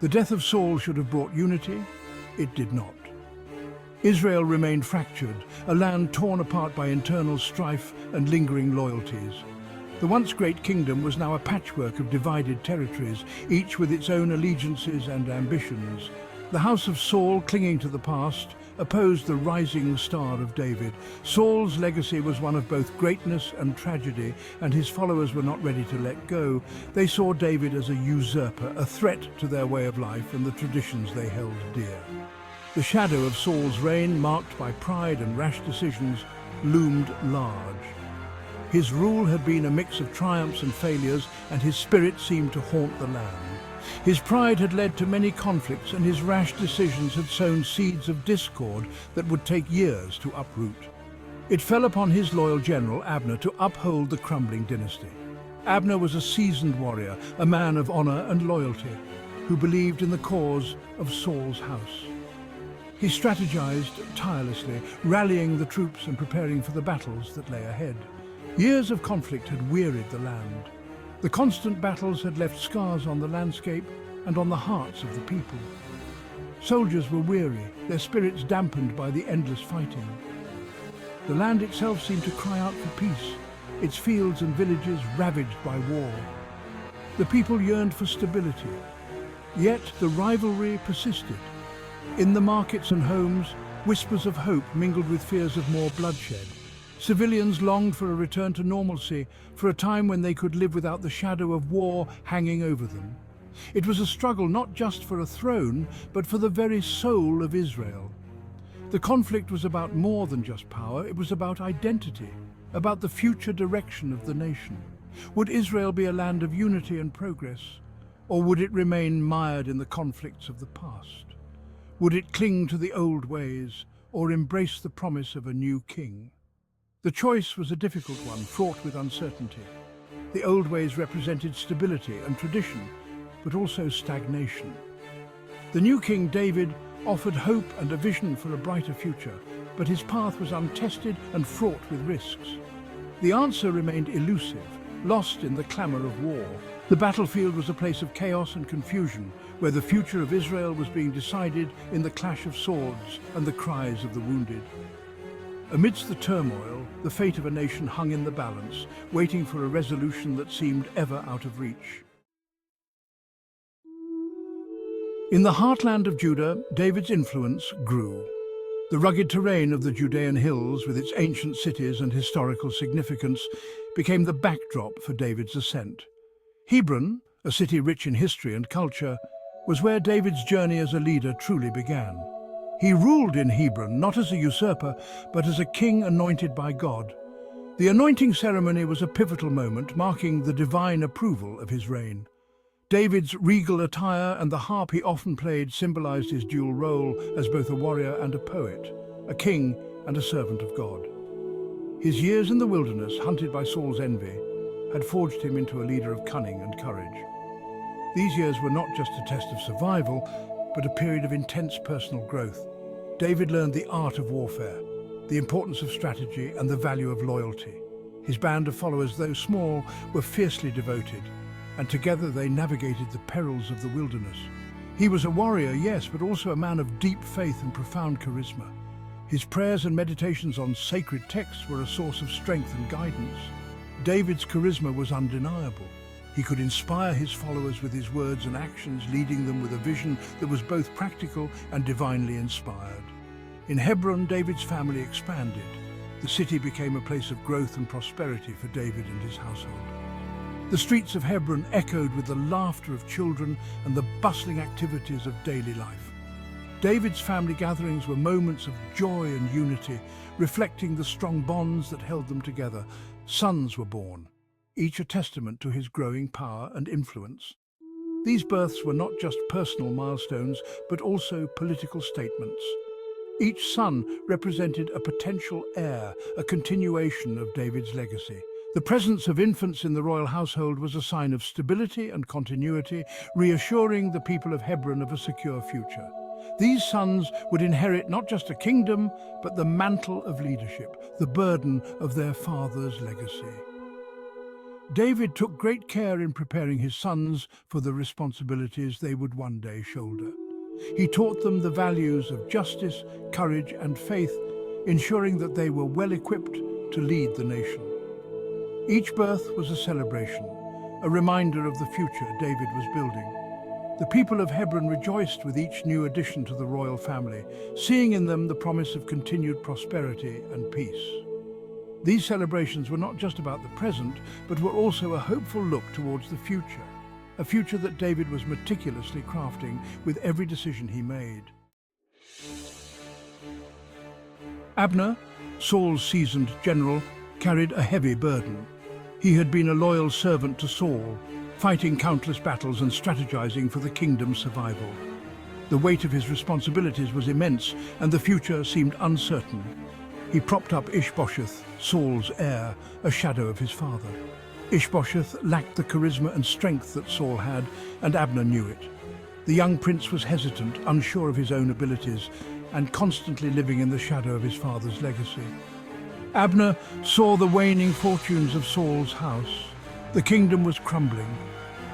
The death of Saul should have brought unity. It did not. Israel remained fractured, a land torn apart by internal strife and lingering loyalties. The once great kingdom was now a patchwork of divided territories, each with its own allegiances and ambitions. The house of Saul, clinging to the past, opposed the rising star of David. Saul's legacy was one of both greatness and tragedy, and his followers were not ready to let go. They saw David as a usurper, a threat to their way of life and the traditions they held dear. The shadow of Saul's reign, marked by pride and rash decisions, loomed large. His rule had been a mix of triumphs and failures, and his spirit seemed to haunt the land. His pride had led to many conflicts, and his rash decisions had sown seeds of discord that would take years to uproot. It fell upon his loyal general, Abner, to uphold the crumbling dynasty. Abner was a seasoned warrior, a man of honor and loyalty, who believed in the cause of Saul's house. He strategized tirelessly, rallying the troops and preparing for the battles that lay ahead. Years of conflict had wearied the land. The constant battles had left scars on the landscape and on the hearts of the people. Soldiers were weary, their spirits dampened by the endless fighting. The land itself seemed to cry out for peace, its fields and villages ravaged by war. The people yearned for stability, yet the rivalry persisted. In the markets and homes, whispers of hope mingled with fears of more bloodshed. Civilians longed for a return to normalcy, for a time when they could live without the shadow of war hanging over them. It was a struggle not just for a throne, but for the very soul of Israel. The conflict was about more than just power, it was about identity, about the future direction of the nation. Would Israel be a land of unity and progress, or would it remain mired in the conflicts of the past? Would it cling to the old ways, or embrace the promise of a new king? The choice was a difficult one, fraught with uncertainty. The old ways represented stability and tradition, but also stagnation. The new King David offered hope and a vision for a brighter future, but his path was untested and fraught with risks. The answer remained elusive, lost in the clamor of war. The battlefield was a place of chaos and confusion, where the future of Israel was being decided in the clash of swords and the cries of the wounded. Amidst the turmoil, the fate of a nation hung in the balance, waiting for a resolution that seemed ever out of reach. In the heartland of Judah, David's influence grew. The rugged terrain of the Judean hills, with its ancient cities and historical significance, became the backdrop for David's ascent. Hebron, a city rich in history and culture, was where David's journey as a leader truly began. He ruled in Hebron not as a usurper, but as a king anointed by God. The anointing ceremony was a pivotal moment, marking the divine approval of his reign. David's regal attire and the harp he often played symbolized his dual role as both a warrior and a poet, a king and a servant of God. His years in the wilderness, hunted by Saul's envy, had forged him into a leader of cunning and courage. These years were not just a test of survival, but a period of intense personal growth. David learned the art of warfare, the importance of strategy, and the value of loyalty. His band of followers, though small, were fiercely devoted, and together they navigated the perils of the wilderness. He was a warrior, yes, but also a man of deep faith and profound charisma. His prayers and meditations on sacred texts were a source of strength and guidance. David's charisma was undeniable. He could inspire his followers with his words and actions, leading them with a vision that was both practical and divinely inspired. In Hebron, David's family expanded. The city became a place of growth and prosperity for David and his household. The streets of Hebron echoed with the laughter of children and the bustling activities of daily life. David's family gatherings were moments of joy and unity, reflecting the strong bonds that held them together. Sons were born, each a testament to his growing power and influence. These births were not just personal milestones, but also political statements. Each son represented a potential heir, a continuation of David's legacy. The presence of infants in the royal household was a sign of stability and continuity, reassuring the people of Hebron of a secure future. These sons would inherit not just a kingdom, but the mantle of leadership, the burden of their father's legacy. David took great care in preparing his sons for the responsibilities they would one day shoulder. He taught them the values of justice, courage, and faith, ensuring that they were well equipped to lead the nation. Each birth was a celebration, a reminder of the future David was building. The people of Hebron rejoiced with each new addition to the royal family, seeing in them the promise of continued prosperity and peace. These celebrations were not just about the present, but were also a hopeful look towards the future, a future that David was meticulously crafting with every decision he made. Abner, Saul's seasoned general, carried a heavy burden. He had been a loyal servant to Saul, fighting countless battles and strategizing for the kingdom's survival. The weight of his responsibilities was immense, and the future seemed uncertain. He propped up Ishbosheth, Saul's heir, a shadow of his father. Ishbosheth lacked the charisma and strength that Saul had, and Abner knew it. The young prince was hesitant, unsure of his own abilities, and constantly living in the shadow of his father's legacy. Abner saw the waning fortunes of Saul's house. The kingdom was crumbling,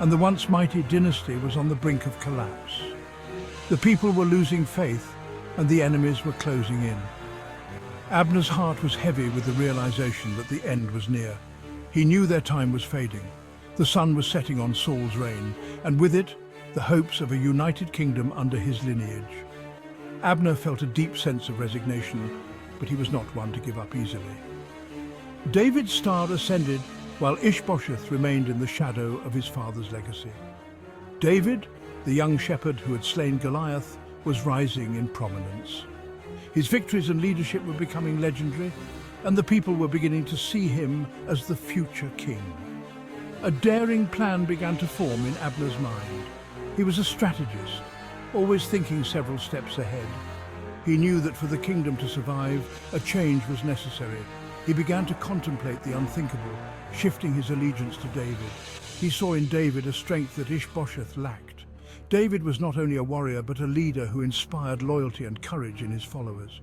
and the once mighty dynasty was on the brink of collapse. The people were losing faith, and the enemies were closing in. Abner's heart was heavy with the realization that the end was near. He knew their time was fading. The sun was setting on Saul's reign, and with it, the hopes of a united kingdom under his lineage. Abner felt a deep sense of resignation, but he was not one to give up easily. David's star ascended while Ishbosheth remained in the shadow of his father's legacy. David, the young shepherd who had slain Goliath, was rising in prominence. His victories and leadership were becoming legendary, and the people were beginning to see him as the future king. A daring plan began to form in Abner's mind. He was a strategist, always thinking several steps ahead. He knew that for the kingdom to survive, a change was necessary. He began to contemplate the unthinkable, shifting his allegiance to David. He saw in David a strength that Ishbosheth lacked. David was not only a warrior, but a leader who inspired loyalty and courage in his followers.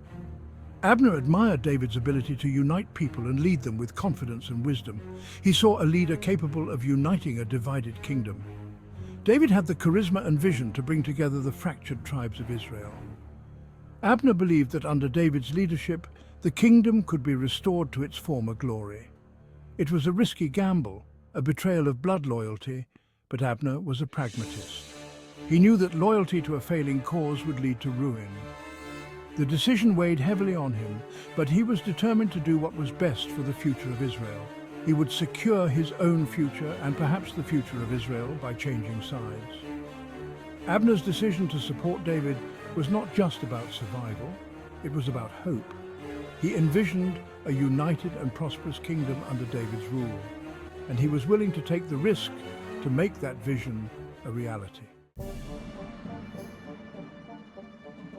Abner admired David's ability to unite people and lead them with confidence and wisdom. He saw a leader capable of uniting a divided kingdom. David had the charisma and vision to bring together the fractured tribes of Israel. Abner believed that under David's leadership, the kingdom could be restored to its former glory. It was a risky gamble, a betrayal of blood loyalty, but Abner was a pragmatist. He knew that loyalty to a failing cause would lead to ruin. The decision weighed heavily on him, but he was determined to do what was best for the future of Israel. He would secure his own future and perhaps the future of Israel by changing sides. Abner's decision to support David was not just about survival, it was about hope. He envisioned a united and prosperous kingdom under David's rule, and he was willing to take the risk to make that vision a reality.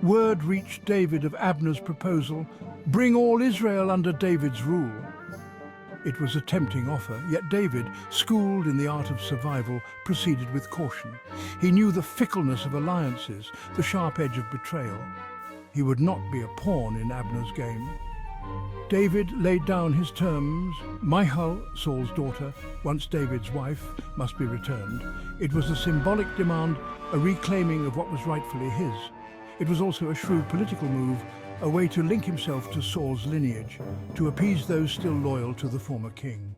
Word reached David of Abner's proposal, bring all Israel under David's rule. It was a tempting offer, yet David, schooled in the art of survival, proceeded with caution. He knew the fickleness of alliances, the sharp edge of betrayal. He would not be a pawn in Abner's game. David laid down his terms. Michal, Saul's daughter, once David's wife, must be returned. It was a symbolic demand, a reclaiming of what was rightfully his. It was also a shrewd political move, a way to link himself to Saul's lineage, to appease those still loyal to the former king.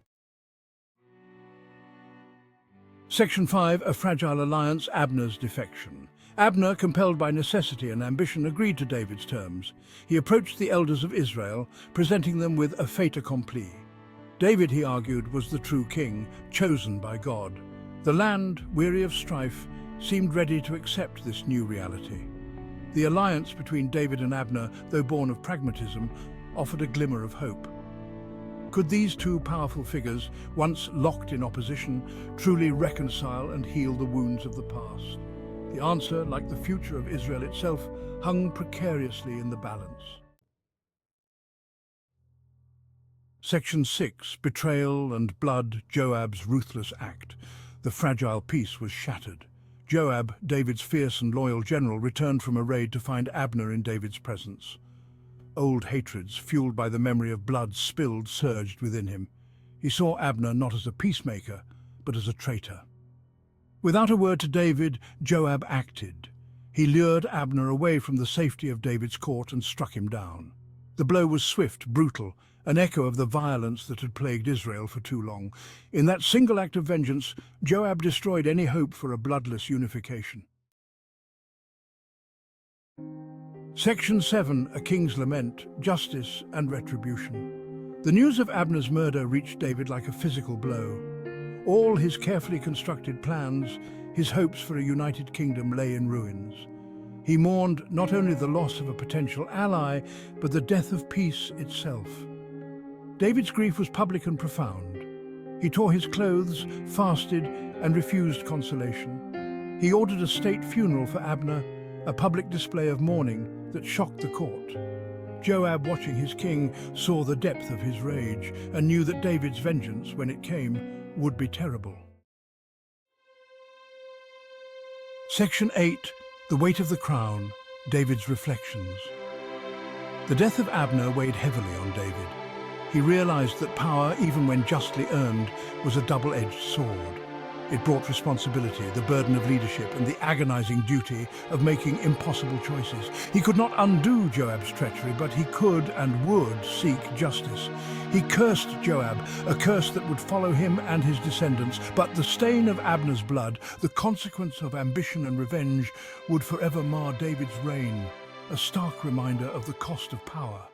Section 5, A Fragile Alliance, Abner's Defection. Abner, compelled by necessity and ambition, agreed to David's terms. He approached the elders of Israel, presenting them with a fait accompli. David, he argued, was the true king, chosen by God. The land, weary of strife, seemed ready to accept this new reality. The alliance between David and Abner, though born of pragmatism, offered a glimmer of hope. Could these two powerful figures, once locked in opposition, truly reconcile and heal the wounds of the past? The answer, like the future of Israel itself, hung precariously in the balance. Section 6, Betrayal and Blood, Joab's ruthless act. The fragile peace was shattered. Joab, David's fierce and loyal general, returned from a raid to find Abner in David's presence. Old hatreds, fueled by the memory of blood spilled, surged within him. He saw Abner not as a peacemaker, but as a traitor. Without a word to David, Joab acted. He lured Abner away from the safety of David's court and struck him down. The blow was swift, brutal, an echo of the violence that had plagued Israel for too long. In that single act of vengeance, Joab destroyed any hope for a bloodless unification. Section 7, A King's Lament, Justice and Retribution. The news of Abner's murder reached David like a physical blow. All his carefully constructed plans, his hopes for a united kingdom, lay in ruins. He mourned not only the loss of a potential ally, but the death of peace itself. David's grief was public and profound. He tore his clothes, fasted, and refused consolation. He ordered a state funeral for Abner, a public display of mourning that shocked the court. Joab, watching his king, saw the depth of his rage and knew that David's vengeance, when it came, would be terrible. Section 8, The Weight of the Crown, David's Reflections. The death of Abner weighed heavily on David. He realized that power, even when justly earned, was a double-edged sword. It brought responsibility, the burden of leadership, and the agonizing duty of making impossible choices. He could not undo Joab's treachery, but he could and would seek justice. He cursed Joab, a curse that would follow him and his descendants, but the stain of Abner's blood, the consequence of ambition and revenge, would forever mar David's reign, a stark reminder of the cost of power.